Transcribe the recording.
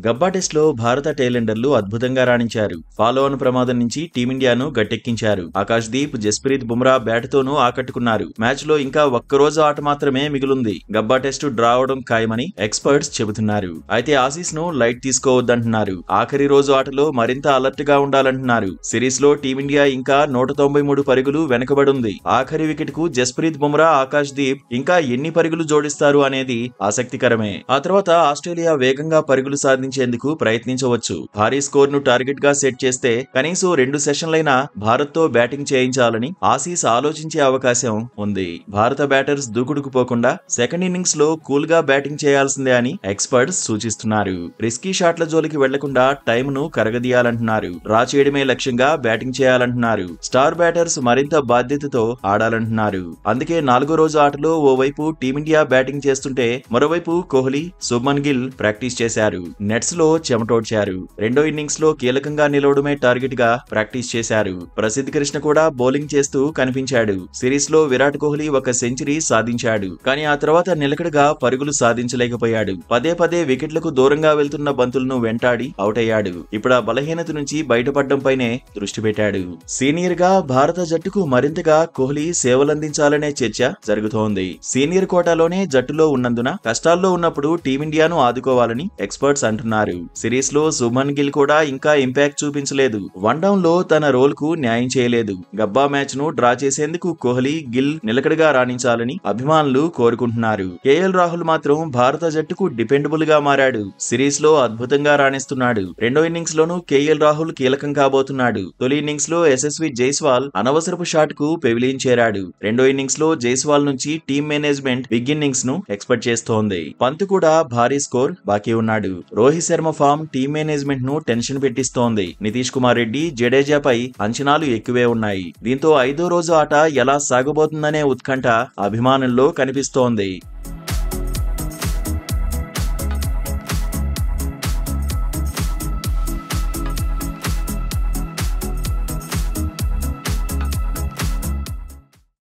గబ్బా test లో భారత టైలెండర్లు అద్భుతంగా రాణించారు. ఫాలో ఆన్ ప్రమాదం నుంచి టీమిండియాను గట్టెక్కించారు. ఆకాష్ దీప్, జస్ప్రీత్ బుమ్రా బ్యాట్ తోనూ ఆకట్టుకున్నారు. మ్యాచ్ లో ఇంకా ఒక్కరోజు ఆట మాత్రమే మిగిలింది. గబ్బా టెస్ట్ డ్రా అవడం ఖాయమని ఎక్స్పర్ట్స్ చెబుతున్నారు. అయితే ఆసీస్ ను లైట్ తీసుకోవద్దంటున్నారు. ఆఖరి రోజు ఆటలో మరింత అలర్ట్ గా ఉండాలంటున్నారు. సిరీస్ లో టీమిండియా ఇంకా 193 పరుగులు వెనుకబడుంది. ఆఖరి వికెట్ కు జస్ప్రీత్ బుమ్రా, ఆకాష్ దీప్ ఇంకా ఎన్ని పరుగులు జోడిస్తారు అనేది ఆసక్తికరమే. ఆ తర్వాత ఆస్ట్రేలియా వేగంగా పరుగులు సాధించేందుకు ప్రయత్నించవచ్చు. భారీ స్కోర్ ను టార్గెట్ గా సెట్ చేస్తే కనీసం 2 సెషన్లైనా భారత్ తో బ్యాటింగ్ చేయించాలని ఆసీస్ ఆలోచించే అవకాశం ఉంది. భారత బ్యాటర్స్ దూకుడుకు పోకుండా సెకండ్ ఇన్నింగ్స్ లో కూల్ గా బ్యాటింగ్ చేయాల్సిందే అని ఎక్స్పర్ట్స్ సూచిస్తున్నారు. రిస్కీ షాట్ల జోలికి వెళ్లకుండా టైం ను కరగదీయాలంటున్నారు. డ్రా చేయడమే లక్ష్యంగా బ్యాటింగ్ చేయాలంటున్నారు. స్టార్ బ్యాటర్స్ మరింత బాధ్యతతో ఆడాలంటున్నారు. అందుకే 4గో రోజు ఆటలో ఓవైపు టీమిండియా బ్యాటింగ్ చేస్తుంటే మరోవైపు కోహ్లీ, శుభ్మన్ గిల్ ప్రాక్టీస్ చేశారు. నెట్స్ లో చెమటోడ్చారు. రెండో ఇన్నింగ్స్ లో కీలకంగా నిలవడమే టార్గెట్ గా ప్రాక్టీస్ చేశారు. ప్రసిద్ధ్ కృష్ణ కూడా బౌలింగ్ చేస్తూ కనిపించాడు. సిరీస్ లో విరాట్ కోహ్లీ ఒక సెంచరీ సాధించాడు. కానీ ఆ తర్వాత నిలకడగా పరుగులు సాధించలేకపోయాడు. పదే వికెట్లకు దూరంగా వెళ్తున్న బంతులను వెంటాడి అవుట్ అయ్యాడు. ఇప్పుడు ఆ బలహీనత నుంచి బయటపడడంపైనే దృష్టి పెట్టాడు. సీనియర్ గా భారత జట్టుకు మరింతగా కోహ్లీ సేవలందించాలనే చర్చ జరుగుతోంది. సీనియర్ కోటాలోనే జట్టులో ఉన్నందున కష్టాల్లో ఉన్నప్పుడు టీమిండియాను ఆదుకోవాలని ఎక్స్పర్ట్స్ అంటున్నారు. సిరీస్ లో శుభ్మన్ గిల్ కూడా ఇంకా ఇంపాక్ట్ చూపించలేదు. వన్ డౌన్ లో తన రోల్ కు న్యాయం చేయలేదు. గబ్బా మ్యాచ్ ను డ్రా చేసేందుకు కోహ్లీ, గిల్ నిలకడగా రాణించాలని అభిమానులు కోరుకుంటున్నారు. కేఎల్ రాహుల్ మాత్రం భారత జట్టుకు డిపెండబుల్ గా మారాడు. సిరీస్ లో అద్భుతంగా రాణిస్తున్నాడు. రెండో ఇన్నింగ్స్ లోనూ కేఎల్ రాహుల్ కీలకం కాబోతున్నాడు. తొలి ఇన్నింగ్స్ లో యశస్వి జైస్వాల్ అనవసరపు షాట్ కు పెవిలియన్ చేరాడు. రెండో ఇన్నింగ్స్ లో జైస్వాల్ నుంచి టీమ్ మేనేజ్మెంట్ బిగ్ ఇన్నింగ్స్ ను ఎక్స్పెక్ట్ చేస్తోంది. పంత్ కూడా భారీ స్కోర్ బాకీ ఉన్నాడు. Rohit Sharma form team management ను టెన్షన్ పెట్టిస్తోంది. నితీష్ కుమార్ రెడ్డి, జడేజాపై అంచనాలు ఎక్కువే ఉన్నాయి. దీంతో 5వ రోజు ఆట ఎలా సాగబోతుందనే ఉత్కంఠ అభిమానుల్లో కనిపిస్తోంది.